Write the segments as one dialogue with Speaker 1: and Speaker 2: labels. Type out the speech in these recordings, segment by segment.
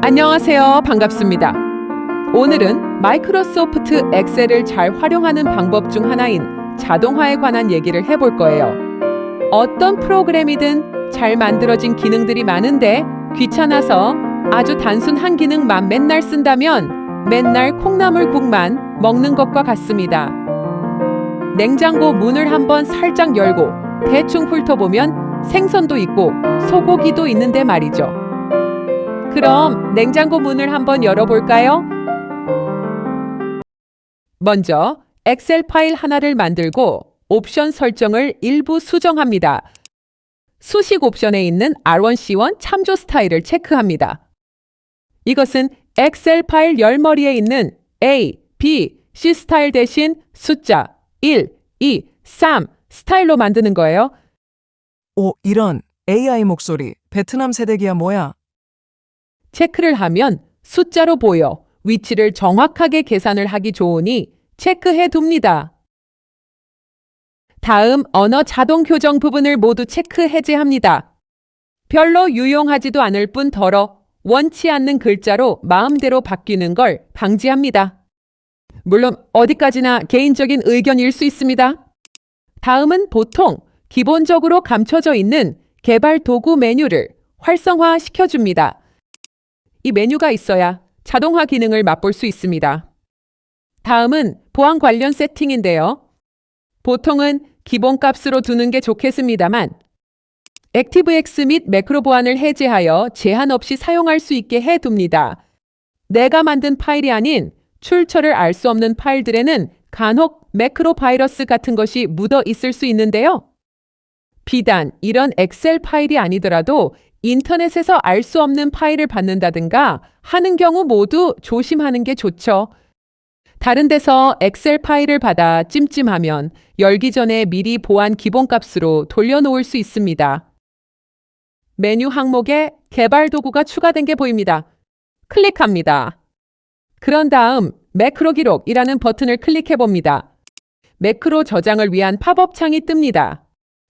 Speaker 1: 안녕하세요. 반갑습니다. 오늘은 마이크로소프트 엑셀을 잘 활용하는 방법 중 하나인 자동화에 관한 얘기를 해볼 거예요. 어떤 프로그램이든 잘 만들어진 기능들이 많은데 귀찮아서 아주 단순 한 기능만 맨날 쓴다면 맨날 콩나물국만 먹는 것과 같습니다. 냉장고 문을 한번 살짝 열고 대충 훑어보면 생선도 있고 소고기도 있는데 말이죠. 그럼 냉장고 문을 한번 열어볼까요? 먼저 엑셀 파일 하나를 만들고 옵션 설정을 일부 수정합니다. 수식 옵션에 있는 R1C1 참조 스타일을 체크합니다. 이것은 엑셀 파일 열머리에 있는 A, B, C 스타일 대신 숫자 1, 2, 3 스타일로 만드는 거예요.
Speaker 2: 오, 이런 AI 목소리. 베트남 세대기야 뭐야?
Speaker 1: 체크를 하면 숫자로 보여 위치를 정확하게 계산을 하기 좋으니 체크해 둡니다. 다음 언어 자동 교정 부분을 모두 체크 해제합니다. 별로 유용하지도 않을 뿐더러 원치 않는 글자로 마음대로 바뀌는 걸 방지합니다. 물론 어디까지나 개인적인 의견일 수 있습니다. 다음은 보통 기본적으로 감춰져 있는 개발 도구 메뉴를 활성화 시켜줍니다. 이 메뉴가 있어야 자동화 기능을 맛볼 수 있습니다. 다음은 보안 관련 세팅인데요. 보통은 기본값으로 두는 게 좋겠습니다만 액티브엑스 및 매크로 보안을 해제하여 제한 없이 사용할 수 있게 해둡니다. 내가 만든 파일이 아닌 출처를 알 수 없는 파일들에는 간혹 매크로 바이러스 같은 것이 묻어 있을 수 있는데요. 비단 이런 엑셀 파일이 아니더라도 인터넷에서 알 수 없는 파일을 받는다든가 하는 경우 모두 조심하는 게 좋죠. 다른 데서 엑셀 파일을 받아 찜찜하면 열기 전에 미리 보안 기본값으로 돌려놓을 수 있습니다. 메뉴 항목에 개발 도구가 추가된 게 보입니다. 클릭합니다. 그런 다음 매크로 기록이라는 버튼을 클릭해 봅니다. 매크로 저장을 위한 팝업 창이 뜹니다.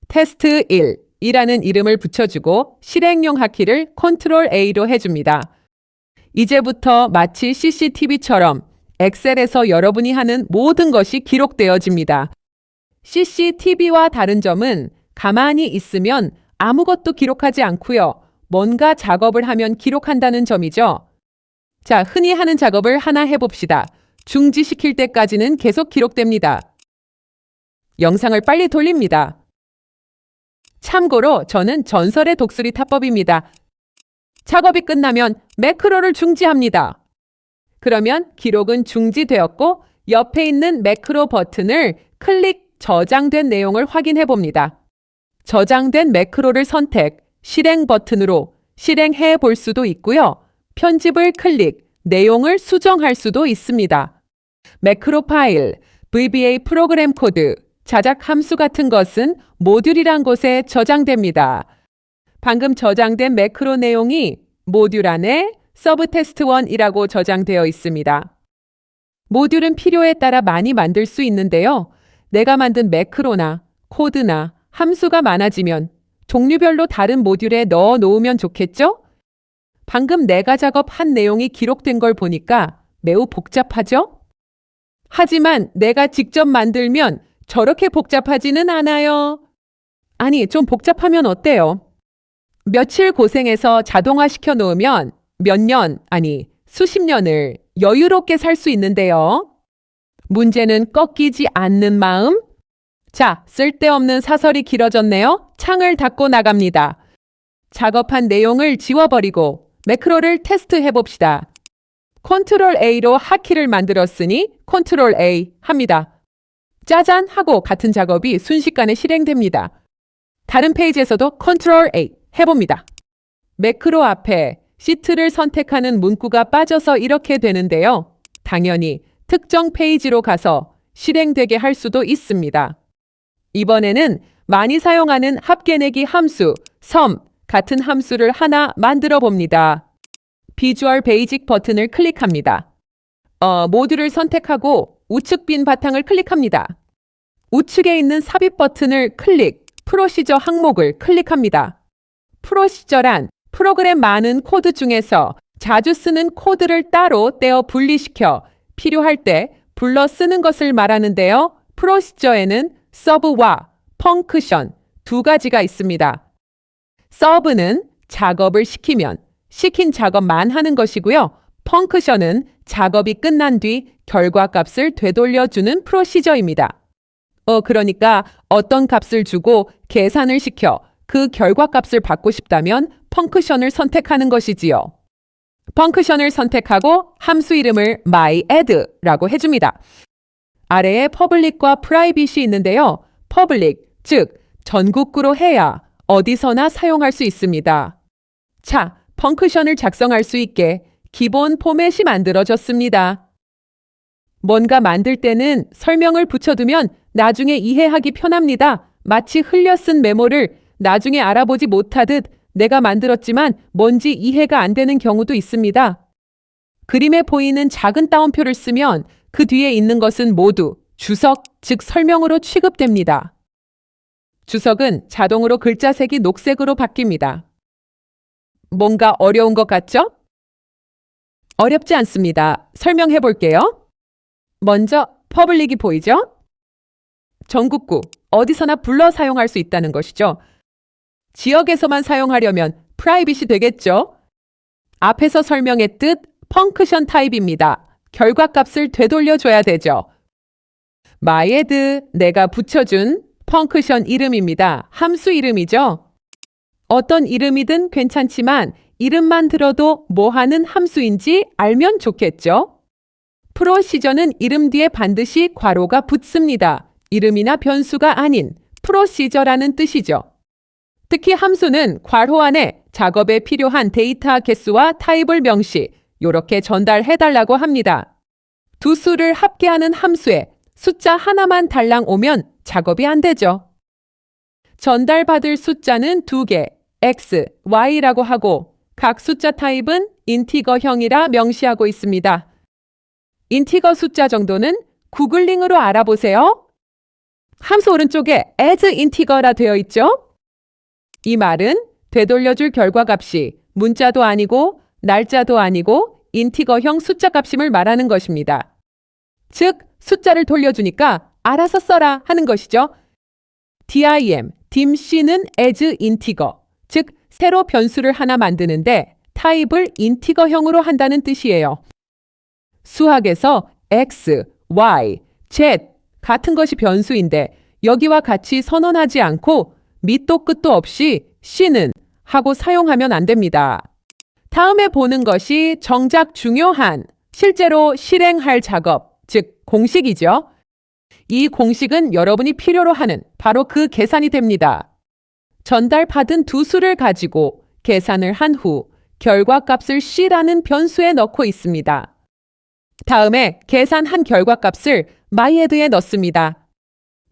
Speaker 1: 테스트 1이라는 이름을 붙여주고 실행용 하키를 컨트롤 A로 해줍니다. 이제부터 마치 CCTV처럼 엑셀에서 여러분이 하는 모든 것이 기록되어집니다. CCTV와 다른 점은 가만히 있으면 아무것도 기록하지 않고요. 뭔가 작업을 하면 기록한다는 점이죠. 자, 흔히 하는 작업을 하나 해봅시다. 중지시킬 때까지는 계속 기록됩니다. 영상을 빨리 돌립니다. 참고로 저는 전설의 독수리 타법입니다. 작업이 끝나면 매크로를 중지합니다. 그러면 기록은 중지되었고 옆에 있는 매크로 버튼을 클릭 저장된 내용을 확인해 봅니다. 저장된 매크로를 선택, 실행 버튼으로 실행해 볼 수도 있고요. 편집을 클릭, 내용을 수정할 수도 있습니다. 매크로 파일, VBA 프로그램 코드, 자작 함수 같은 것은 모듈이란 곳에 저장됩니다. 방금 저장된 매크로 내용이 모듈 안에 서브테스트1이라고 저장되어 있습니다. 모듈은 필요에 따라 많이 만들 수 있는데요. 내가 만든 매크로나 코드나 함수가 많아지면 종류별로 다른 모듈에 넣어 놓으면 좋겠죠? 방금 내가 작업한 내용이 기록된 걸 보니까 매우 복잡하죠? 하지만 내가 직접 만들면 저렇게 복잡하지는 않아요. 아니, 좀 복잡하면 어때요? 며칠 고생해서 자동화 시켜 놓으면 몇 년, 아니, 수십 년을 여유롭게 살 수 있는데요. 문제는 꺾이지 않는 마음? 자, 쓸데없는 사설이 길어졌네요. 창을 닫고 나갑니다. 작업한 내용을 지워버리고 매크로를 테스트해 봅시다. 컨트롤 A로 하키를 만들었으니 컨트롤 A 합니다. 짜잔 하고 같은 작업이 순식간에 실행됩니다. 다른 페이지에서도 컨트롤 A 해봅니다. 매크로 앞에 시트를 선택하는 문구가 빠져서 이렇게 되는데요. 당연히 특정 페이지로 가서 실행되게 할 수도 있습니다. 이번에는 많이 사용하는 합계내기 함수, sum 같은 함수를 하나 만들어 봅니다. 비주얼 베이직 버튼을 클릭합니다. 모듈을 선택하고 우측 빈 바탕을 클릭합니다. 우측에 있는 삽입 버튼을 클릭, 프로시저 항목을 클릭합니다. 프로시저란 프로그램 많은 코드 중에서 자주 쓰는 코드를 따로 떼어 분리시켜 필요할 때 불러 쓰는 것을 말하는데요. 프로시저에는 서브와 펑크션 두 가지가 있습니다. 서브는 작업을 시키면 시킨 작업만 하는 것이고요. 펑크션은 작업이 끝난 뒤 결과값을 되돌려주는 프로시저입니다. 그러니까 어떤 값을 주고 계산을 시켜 그 결과값을 받고 싶다면 펑크션을 선택하는 것이지요. 펑크션을 선택하고 함수 이름을 myadd라고 해줍니다. 아래에 퍼블릭과 프라이빗이 있는데요. 퍼블릭, 즉 전국구로 해야 어디서나 사용할 수 있습니다. 자, 펑크션을 작성할 수 있게 기본 포맷이 만들어졌습니다. 뭔가 만들 때는 설명을 붙여두면 나중에 이해하기 편합니다. 마치 흘려 쓴 메모를 나중에 알아보지 못하듯 내가 만들었지만 뭔지 이해가 안 되는 경우도 있습니다. 그림에 보이는 작은 따옴표를 쓰면 그 뒤에 있는 것은 모두 주석, 즉 설명으로 취급됩니다. 주석은 자동으로 글자색이 녹색으로 바뀝니다. 뭔가 어려운 것 같죠? 어렵지 않습니다. 설명해 볼게요. 먼저 퍼블릭이 보이죠? 전국구, 어디서나 불러 사용할 수 있다는 것이죠. 지역에서만 사용하려면 프라이빗이 되겠죠? 앞에서 설명했듯 펑크션 타입입니다. 결과값을 되돌려줘야 되죠. myadd, 내가 붙여준 펑크션 이름입니다. 함수 이름이죠. 어떤 이름이든 괜찮지만 이름만 들어도 뭐 하는 함수인지 알면 좋겠죠? 프로시저는 이름 뒤에 반드시 괄호가 붙습니다. 이름이나 변수가 아닌 프로시저라는 뜻이죠. 특히 함수는 괄호 안에 작업에 필요한 데이터 개수와 타입을 명시, 이렇게 전달해달라고 합니다. 두 수를 합계하는 함수에 숫자 하나만 달랑 오면 작업이 안 되죠. 전달받을 숫자는 2개, x, y라고 하고 각 숫자 타입은 인티거형이라 명시하고 있습니다. 인티거 숫자 정도는 구글링으로 알아보세요. 함수 오른쪽에 as 인티거라 되어 있죠? 이 말은 되돌려줄 결과값이 문자도 아니고 날짜도 아니고 인티거형 숫자 값임을 말하는 것입니다. 즉, 숫자를 돌려주니까 알아서 써라 하는 것이죠. dimC는 as 인티거, 즉 새로 변수를 하나 만드는데 타입을 인티거형으로 한다는 뜻이에요. 수학에서 x, y, z 같은 것이 변수인데 여기와 같이 선언하지 않고 밑도 끝도 없이 c는 하고 사용하면 안 됩니다. 다음에 보는 것이 정작 중요한 실제로 실행할 작업, 즉 공식이죠. 이 공식은 여러분이 필요로 하는 바로 그 계산이 됩니다. 전달받은 두 수를 가지고 계산을 한 후 결과값을 c라는 변수에 넣고 있습니다. 다음에 계산한 결과값을 myadd에 넣습니다.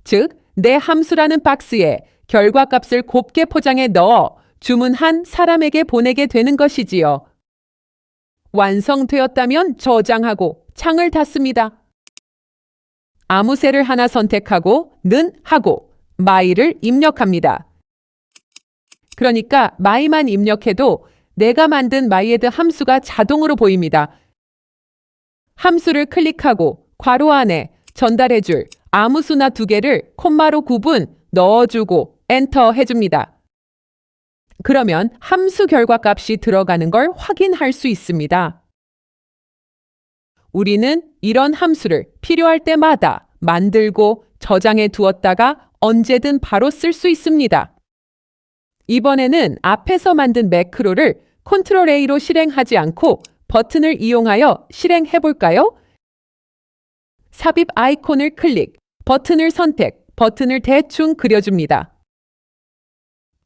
Speaker 1: 즉, 내 함수라는 박스에 결과값을 곱게 포장해 넣어 주문한 사람에게 보내게 되는 것이지요. 완성되었다면 저장하고 창을 닫습니다. 아무 셀을 하나 선택하고 는 하고 my를 입력합니다. 그러니까 my만 입력해도 내가 만든 myadd 함수가 자동으로 보입니다. 함수를 클릭하고 괄호 안에 전달해줄 아무 수나 2개를 콤마로 구분 넣어주고 엔터 해줍니다. 그러면 함수 결과값이 들어가는 걸 확인할 수 있습니다. 우리는 이런 함수를 필요할 때마다 만들고 저장해 두었다가 언제든 바로 쓸 수 있습니다. 이번에는 앞에서 만든 매크로를 Ctrl A로 실행하지 않고 버튼을 이용하여 실행해 볼까요? 삽입 아이콘을 클릭, 버튼을 선택, 버튼을 대충 그려줍니다.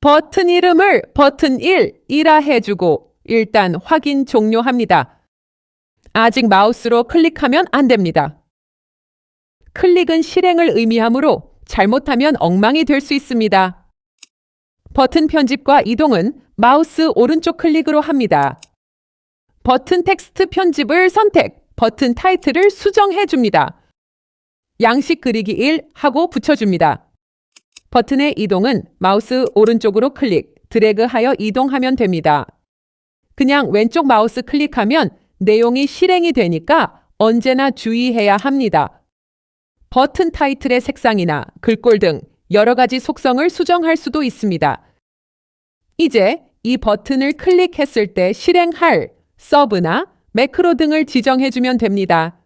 Speaker 1: 버튼 이름을 버튼 1이라 해주고 일단 확인 종료합니다. 아직 마우스로 클릭하면 안 됩니다. 클릭은 실행을 의미하므로 잘못하면 엉망이 될 수 있습니다. 버튼 편집과 이동은 마우스 오른쪽 클릭으로 합니다. 버튼 텍스트 편집을 선택, 버튼 타이틀을 수정해 줍니다. 양식 그리기 1 하고 붙여줍니다. 버튼의 이동은 마우스 오른쪽으로 클릭, 드래그하여 이동하면 됩니다. 그냥 왼쪽 마우스 클릭하면 내용이 실행이 되니까 언제나 주의해야 합니다. 버튼 타이틀의 색상이나 글꼴 등 여러 가지 속성을 수정할 수도 있습니다. 이제 이 버튼을 클릭했을 때 실행할 서브나 매크로 등을 지정해주면 됩니다.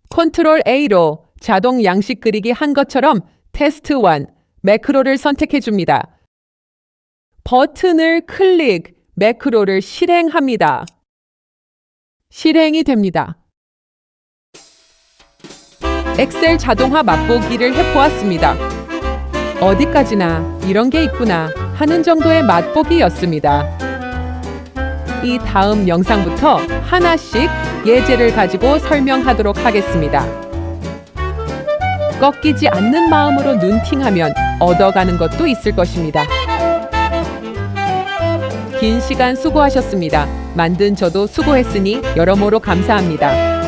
Speaker 1: 컨트롤 A로 자동 양식 그리기 한 것처럼 테스트 1 매크로를 선택해줍니다. 버튼을 클릭, 매크로를 실행합니다. 실행이 됩니다. 엑셀 자동화 맛보기를 해보았습니다. 어디까지나 이런 게 있구나 하는 정도의 맛보기였습니다. 이 다음 영상부터 하나씩 예제를 가지고 설명하도록 하겠습니다. 꺾이지 않는 마음으로 눈팅하면 얻어가는 것도 있을 것입니다. 긴 시간 수고하셨습니다. 만든 저도 수고했으니 여러모로 감사합니다.